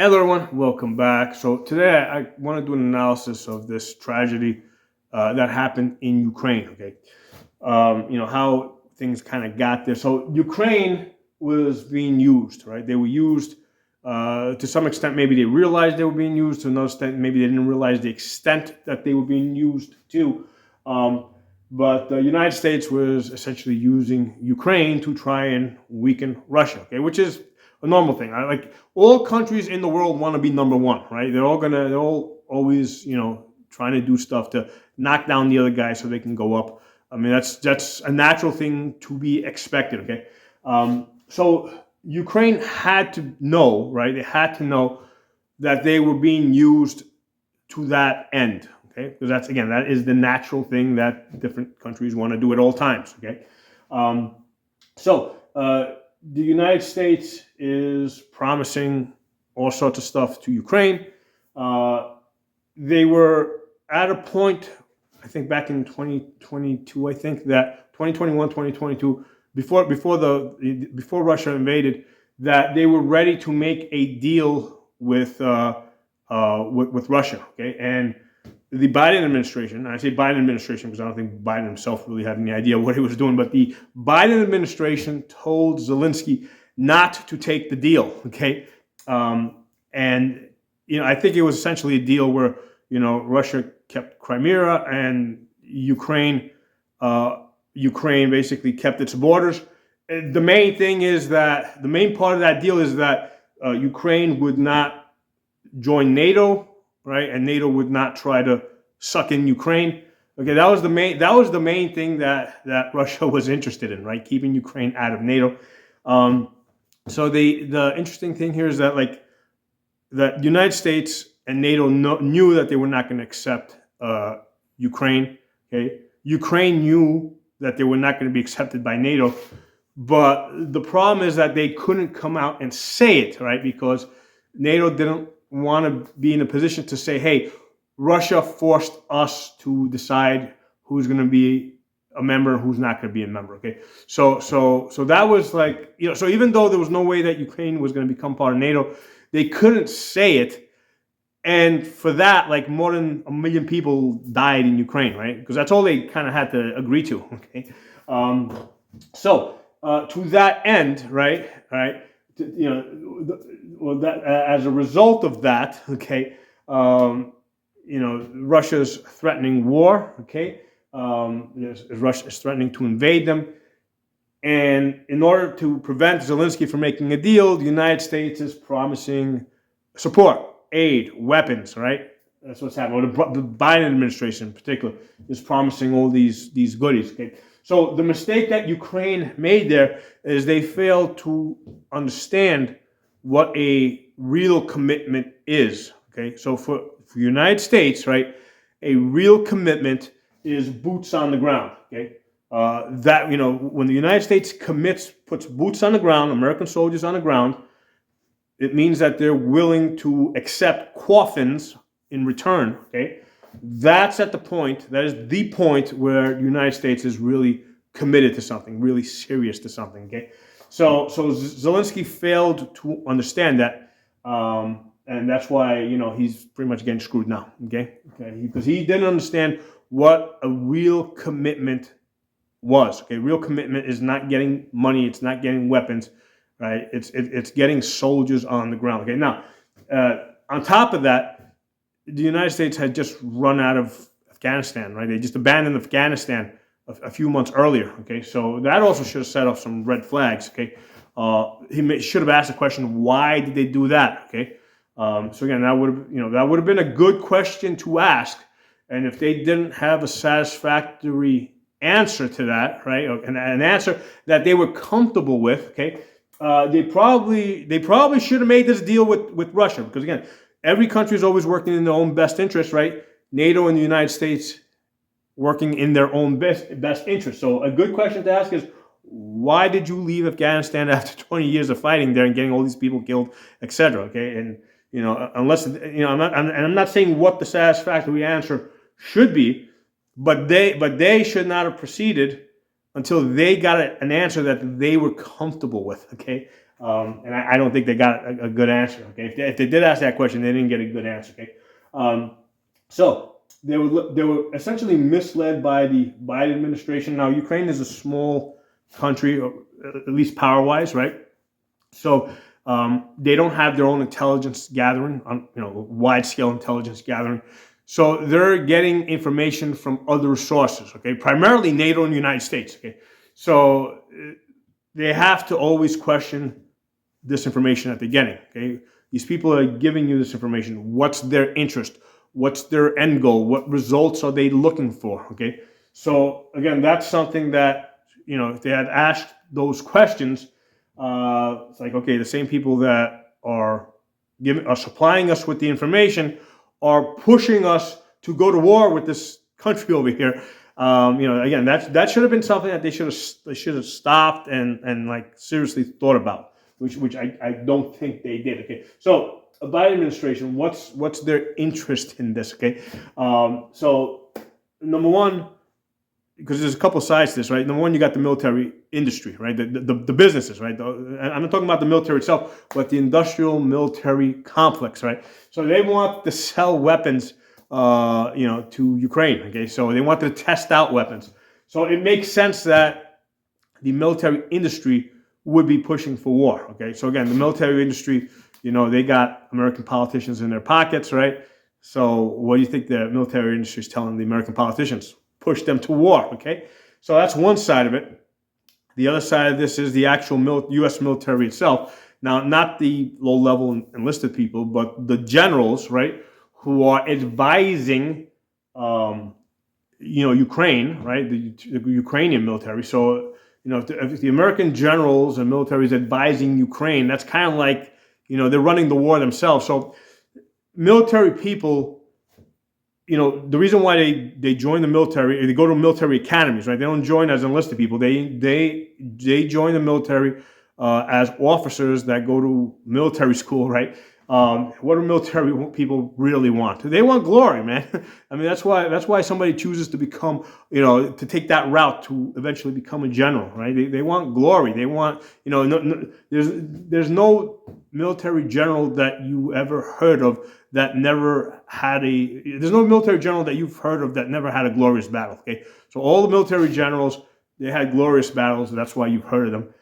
Hello everyone, welcome back. So today I want to do an analysis of this tragedy that happened in Ukraine. Okay, how things kind of got there. So Ukraine was being used, right? They were used to some extent. Maybe they realized they were being used. To another extent, maybe they didn't realize the extent that they were being used to. Um, but the United States was essentially using Ukraine to try and weaken Russia. Okay, which is a normal thing. Like all countries in the world want to be number one, right? They're all always, trying to do stuff to knock down the other guy so they can go up. I mean, that's a natural thing to be expected. Okay, so Ukraine had to know, right? They had to know that they were being used to that end. Okay, because that is the natural thing that different countries want to do at all times. Okay, um, so the United States is promising all sorts of stuff to Ukraine. Uh, they were at a point, I think back in 2022, I think that 2021, 2022, before Russia invaded, that they were ready to make a deal with Russia. Okay, and the Biden administration, and I say Biden administration because I don't think Biden himself really had any idea what he was doing, but the Biden administration told Zelensky not to take the deal. Okay, and I think it was essentially a deal where Russia kept Crimea and Ukraine basically kept its borders. The main thing is that the main part of that deal is that Ukraine would not join NATO, right? And NATO would not try to suck in Ukraine. Okay, that was the main thing that Russia was interested in, right? Keeping Ukraine out of NATO. So the interesting thing here is that the United States and NATO knew that they were not going to accept Ukraine. Okay, Ukraine knew that they were not going to be accepted by NATO, but the problem is that they couldn't come out and say it, right? Because NATO didn't want to be in a position to say, hey, Russia forced us to decide who's going to be a member and who's not going to be a member. Okay, so that was so even though there was no way that Ukraine was going to become part of NATO, they couldn't say it, and for that, more than 1 million people died in Ukraine, right? Because that's all they kind of had to agree to. Okay, to that end, right, as a result of that, okay, Russia's threatening war, okay, Russia is threatening to invade them, and in order to prevent Zelensky from making a deal, the United States is promising support, aid, weapons, right? That's what's happening. Or the Biden administration in particular is promising all these goodies, okay? So the mistake that Ukraine made there is they failed to understand what a real commitment is. Okay, so for the United States, right, a real commitment is boots on the ground. Okay, when the United States puts boots on the ground, American soldiers on the ground, it means that they're willing to accept coffins in return. Okay, that's at the point. That is the point where the United States is really committed to something, really serious to something. Okay, so Zelensky failed to understand that, and that's why he's pretty much getting screwed now. Okay, because he didn't understand what a real commitment was. Okay, real commitment is not getting money, it's not getting weapons, right? It's getting soldiers on the ground. Okay, now on top of that, the United States had just run out of Afghanistan, right? They just abandoned Afghanistan a few months earlier. Okay, so that also should have set off some red flags. Okay, he should have asked the question, why did they do that? Okay, so again, that would have been a good question to ask, and if they didn't have a satisfactory answer to that, right, an answer that they were comfortable with, okay, they probably should have made this deal with Russia, because again, every country is always working in their own best interest, right? NATO and the United States working in their own best interest. So a good question to ask is, why did you leave Afghanistan after 20 years of fighting there and getting all these people killed, etc.? Okay, and unless I'm not saying what the satisfactory answer should be, but they should not have proceeded until they got an answer that they were comfortable with. Okay, And I don't think they got a good answer. Okay, if they did ask that question, they didn't get a good answer. Okay, so they were essentially misled by the Biden administration. Now Ukraine is a small country, at least power wise, right? So they don't have their own intelligence gathering, wide scale intelligence gathering. So they're getting information from other sources, okay, primarily NATO and the United States. Okay, so they have to always question this information that they're getting. Okay, these people are giving you this information. What's their interest? What's their end goal? What results are they looking for? Okay, so again, that's something that if they had asked those questions, it's like, okay, the same people that are supplying us with the information are pushing us to go to war with this country over here. Again, that should have been something that they should have stopped and like seriously thought about, which I don't think they did. Okay, so a Biden administration, what's their interest in this? Okay, so number one, because there's a couple sides to this, right? Number one, you got the military industry, right? The businesses, right? I'm not talking about the military itself, but the industrial military complex, right? So they want to sell weapons, to Ukraine. Okay, so they want to test out weapons. So it makes sense that the military industry would be pushing for war. Okay, so again, the military industry, they got American politicians in their pockets, right? So what do you think the military industry is telling the American politicians? Push them to war, okay? So that's one side of it. The other side of this is the actual U.S. military itself. Now, not the low-level enlisted people, but the generals, right, who are advising, Ukraine, right, the Ukrainian military. So, if the American generals and military is advising Ukraine, that's kind of like, they're running the war themselves. So, military people, the reason why they join the military, they go to military academies, right? They don't join as enlisted people. They join the military as officers that go to military school, right? What do military people really want? They want glory, man. I mean, that's why somebody chooses to become, to take that route to eventually become a general, right? They want glory. They want, there's no military general that you ever heard of that never had there's no military general that you've heard of that never had a glorious battle. Okay, so all the military generals, they had glorious battles. That's why you've heard of them.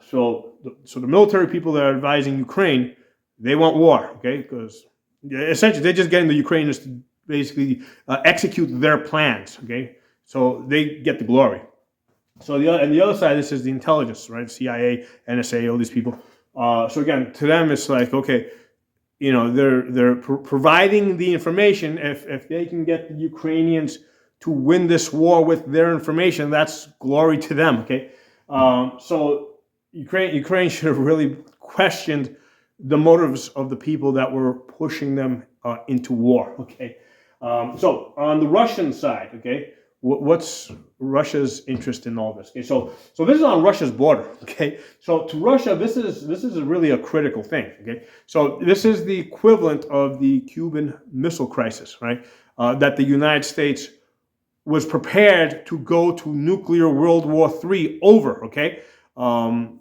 So the military people that are advising Ukraine, they want war. Okay, because essentially they're just getting the Ukrainians to basically execute their plans. Okay, so they get the glory. So the other side of this is the intelligence, right? CIA, NSA, all these people. So again, to them it's like, okay, they're providing the information. If they can get the Ukrainians to win this war with their information, that's glory to them. Okay, so Ukraine should have really questioned the motives of the people that were pushing them into war. Okay, so on the Russian side, okay, what's Russia's interest in all this? Okay, so this is on Russia's border. Okay, so to Russia, this is really a critical thing. Okay, so this is the equivalent of the Cuban Missile Crisis, right? That the United States was prepared to go to nuclear World War III over. Okay, and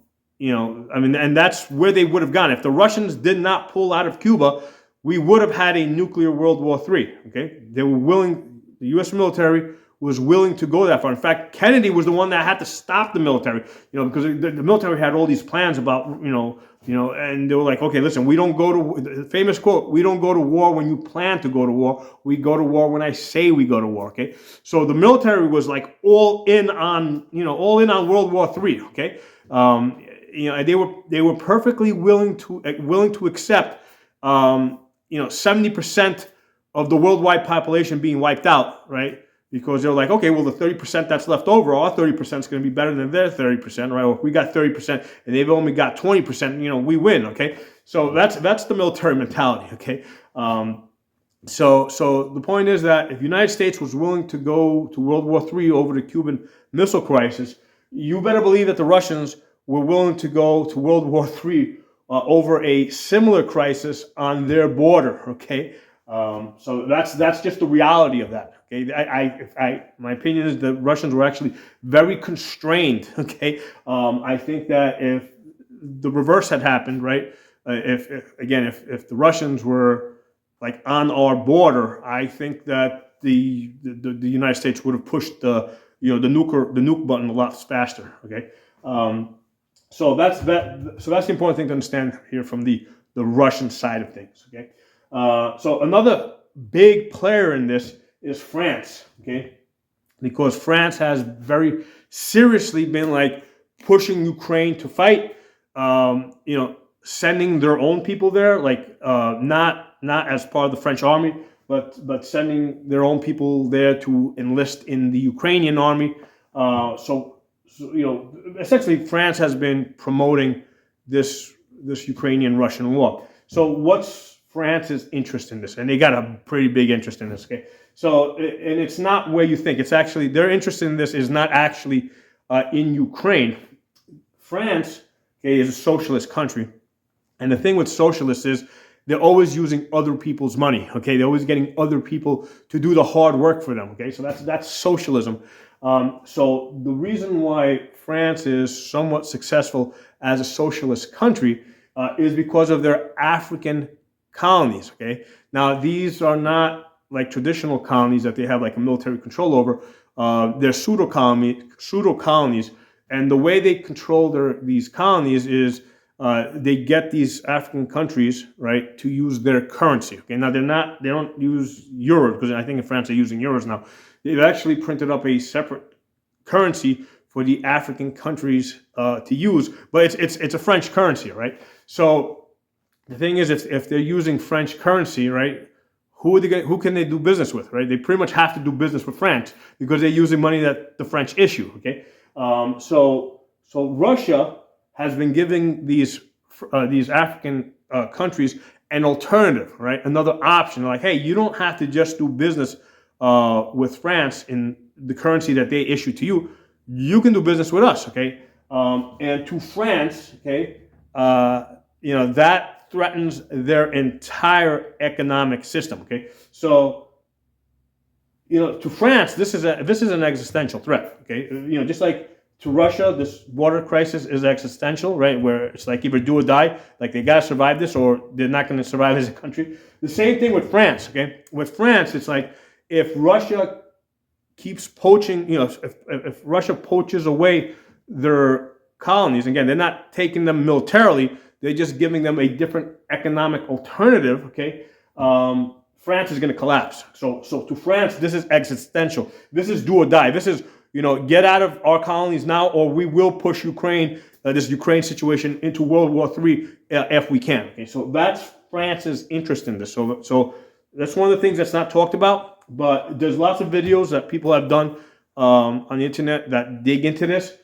that's where they would have gone if the Russians did not pull out of Cuba. We would have had a nuclear World War III. Okay, they were willing. The U.S. military was willing to go that far. In fact, Kennedy was the one that had to stop the military, because the military had all these plans about, and they were like, okay, listen, we don't go to, the famous quote, we don't go to war when you plan to go to war. We go to war when I say we go to war, okay? So the military was like all in on World War III, okay? They were perfectly willing to accept, 70% of the worldwide population being wiped out, right? Because they're like, okay, well, the 30% that's left over, our 30% is going to be better than their 30%, right? Well, if we got 30% and they've only got 20%, we win, okay? So that's the military mentality, okay? So the point is that if the United States was willing to go to World War III over the Cuban Missile Crisis, you better believe that the Russians were willing to go to World War III over a similar crisis on their border, okay? So that's just the reality of that. Okay, my opinion is the Russians were actually very constrained. Okay, I think that if the reverse had happened, right? If the Russians were like on our border, I think that the United States would have pushed the nuke button a lot faster. Okay, so that's that. So that's the important thing to understand here from the Russian side of things. Okay, so another big player in this is France. Okay, because France has very seriously been like pushing Ukraine to fight. Sending their own people there, like not as part of the French army, but sending their own people there to enlist in the Ukrainian army. Essentially, France has been promoting this Ukrainian-Russian war. So, what's France's interest in this? And they got a pretty big interest in this. Okay, so and it's not where you think. It's actually their interest in this is not actually in Ukraine. France, okay, is a socialist country. And the thing with socialists is they're always using other people's money. Okay, they're always getting other people to do the hard work for them. Okay, so that's socialism. So the reason why France is somewhat successful as a socialist country is because of their African colonies. Okay, now these are not like traditional colonies that they have like a military control over. They're pseudo colonies, and the way they control these colonies is they get these African countries, right, to use their currency. Okay, now they don't use euros, because I think in France they're using euros now. They've actually printed up a separate currency for the African countries to use, but it's a French currency, right? So the thing is, if they're using French currency, right, who can they do business with, right? They pretty much have to do business with France because they're using money that the French issue. Okay, so Russia has been giving these African countries an alternative, right? Another option. Like, hey, you don't have to just do business with France in the currency that they issue to you. You can do business with us, okay? And to France, okay, that threatens their entire economic system, okay? So, to France, this is an existential threat, okay? Just like to Russia, this water crisis is existential, right? Where it's like either do or die. Like they gotta survive this, or they're not going to survive as a country. The same thing with France. Okay, with France, it's like if Russia keeps poaching, if Russia poaches away their colonies, again, they're not taking them militarily. They're just giving them a different economic alternative. Okay, France is going to collapse. So to France, this is existential. This is do or die. This is get out of our colonies now, or we will push Ukraine, this Ukraine situation, into World War III if we can. Okay, so that's France's interest in this. So that's one of the things that's not talked about, but there's lots of videos that people have done on the internet that dig into this.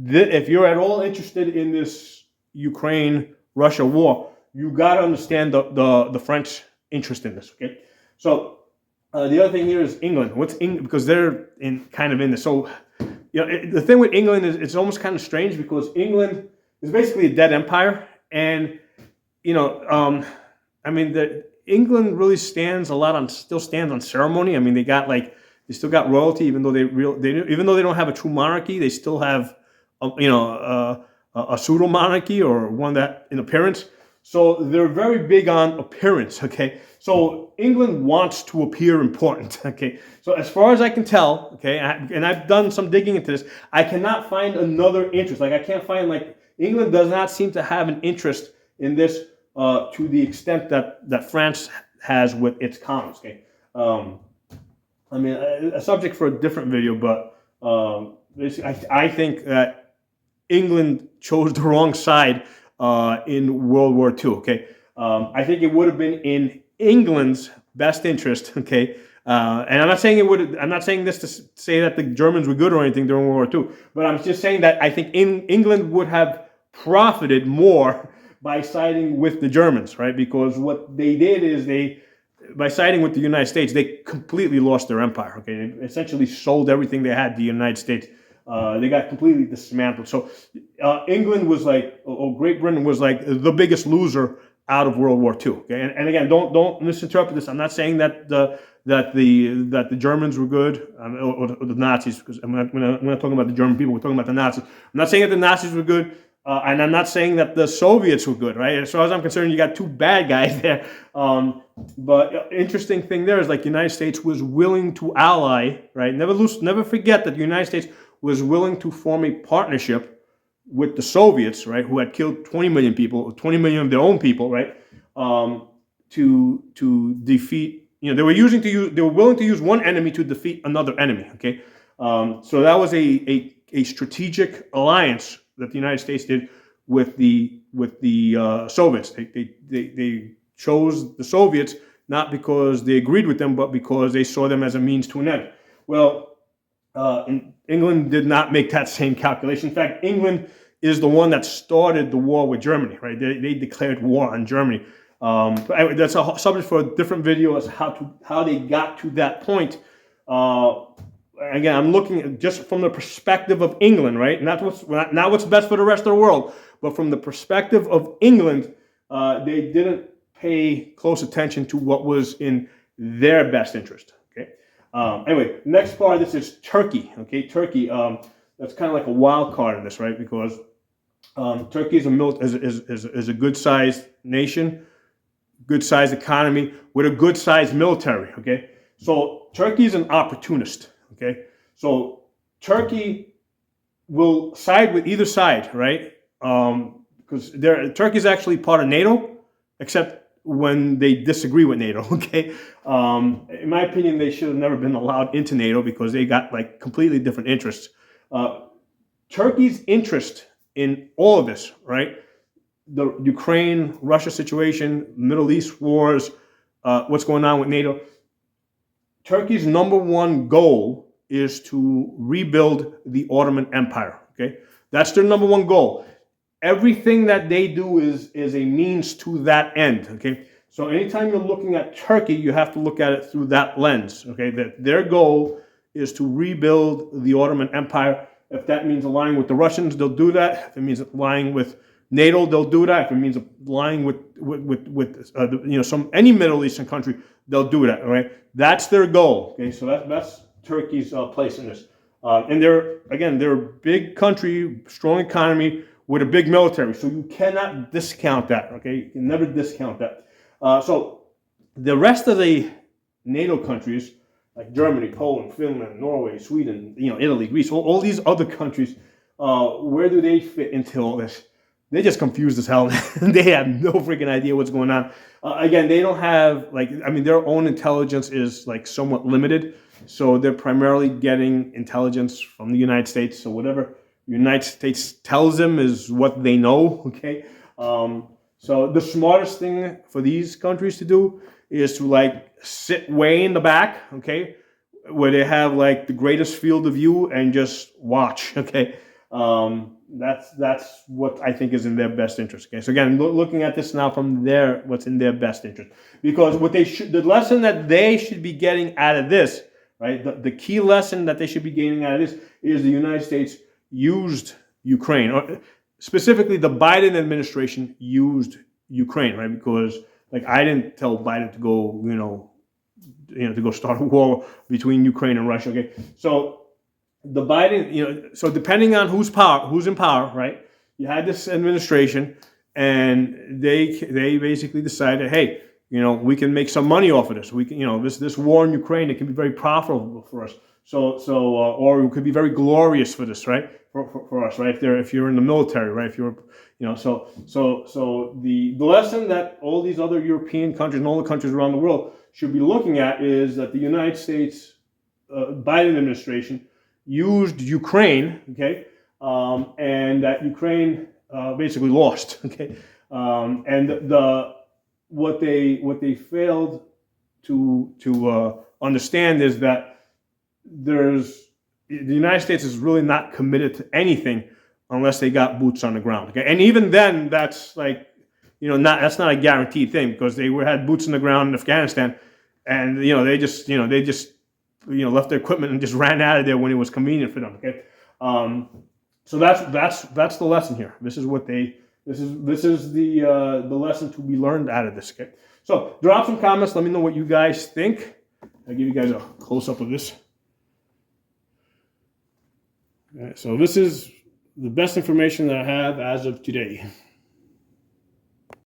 If you're at all interested in this Ukraine-Russia war, you got to understand the French interest in this. Okay, so. The other thing here is England. What's England? Because they're kind of in this. So, the thing with England is it's almost kind of strange because England is basically a dead empire, and England really still stands on ceremony. I mean, they still got royalty, even though even though they don't have a true monarchy, they still have a pseudo monarchy, or one that in appearance. So they're very big on appearance, okay? So England wants to appear important, okay? So as far as I can tell, okay, and I've done some digging into this, I cannot find another interest. Like I can't find, England does not seem to have an interest in this to the extent that France has with its colonies, okay? A subject for a different video, but I think that England chose the wrong side in World War II. Okay, I think it would have been in England's best interest. Okay, and I'm not saying it would. I'm not saying this to say that the Germans were good or anything during World War II, but I'm just saying that I think England would have profited more by siding with the Germans, right? Because what they did is by siding with the United States, they completely lost their empire. Okay, they essentially sold everything they had to the United States. They got completely dismantled. So England was or Great Britain was like the biggest loser out of World War II. Okay, and again, don't misinterpret this. I'm not saying that the Germans were good or the Nazis, because we're not talking about the German people. We're talking about the Nazis. I'm not saying that the Nazis were good. And I'm not saying that the Soviets were good, right? As far as I'm concerned, you got two bad guys there. But interesting thing there is like the United States was willing to ally, right? Never forget that the United States was willing to form a partnership with the Soviets, right, who had killed 20 million people, 20 million of their own people, right, to defeat. They were willing to use one enemy to defeat another enemy. Okay, so that was a strategic alliance that the United States did with the Soviets. They chose the Soviets not because they agreed with them, but because they saw them as a means to an end. Well, England did not make that same calculation. In fact, England is the one that started the war with Germany, right? They declared war on Germany. But anyway, that's a subject for a different video as how they got to that point. Again, I'm looking at just from the perspective of England, right? Not what's best for the rest of the world, but from the perspective of England, they didn't pay close attention to what was in their best interest. Okay. Anyway, next part of this is Turkey. Okay, Turkey. That's kind of like a wild card in this, right? Because Turkey is a good-sized nation, good-sized economy with a good-sized military. Okay, so Turkey is an opportunist. Okay, so Turkey will side with either side, right? Because Turkey is actually part of NATO, except when they disagree with NATO. Okay, in my opinion, they should have never been allowed into NATO because they got like completely different interests. Turkey's interest in all of this, right? The Ukraine-Russia situation, Middle East wars, what's going on with NATO. Turkey's number one goal is to rebuild the Ottoman Empire. Okay, that's their number one goal. Everything that they do is a means to that end. Okay, so anytime you're looking at Turkey, you have to look at it through that lens. Okay, that their goal is to rebuild the Ottoman Empire. If that means aligning with the Russians, they'll do that. If it means aligning with NATO, they'll do that. If it means aligning with any Middle Eastern country, they'll do that. All right, that's their goal. Okay, so that's Turkey's place in this. And they're a big country, strong economy with a big military. So you cannot discount that. Okay, you can never discount that. So the rest of the NATO countries, like Germany, Poland, Finland, Norway, Sweden, Italy, Greece, all these other countries, where do they fit into all this? They're just confused as hell. They have no freaking idea what's going on. Again, they don't have their own intelligence is like somewhat limited. So they're primarily getting intelligence from the United States. So whatever the United States tells them is what they know. Okay. So the smartest thing for these countries to do is to like sit way in the back, okay, where they have like the greatest field of view and just watch, okay. That's what I think is in their best interest. Okay, so again, looking at this now from what's in their best interest, because the lesson that they should be getting out of this, right? The key lesson that they should be gaining out of this is the United States used Ukraine, or specifically the Biden administration used Ukraine, right? Because like I didn't tell Biden to go, to go start a war between Ukraine and Russia. Okay, so the Biden, so depending on who's in power, right? You had this administration, and they basically decided, hey, we can make some money off of this. We can, this war in Ukraine, it can be very profitable for us. Or it could be very glorious for this, right? For us, right? If you're in the military, right? If you're, so the lesson that all these other European countries and all the countries around the world should be looking at is that the United States Biden administration used Ukraine, okay, and that Ukraine basically lost, okay, and what they failed to understand is that the United States is really not committed to anything unless they got boots on the ground, okay, and even then that's like that's not a guaranteed thing because they had boots on the ground in Afghanistan, and they just left their equipment and just ran out of there when it was convenient for them. Okay, so that's the lesson here. This is the lesson to be learned out of this. Okay, so drop some comments. Let me know what you guys think. I'll give you guys a close up of this. Okay, so this is the best information that I have as of today.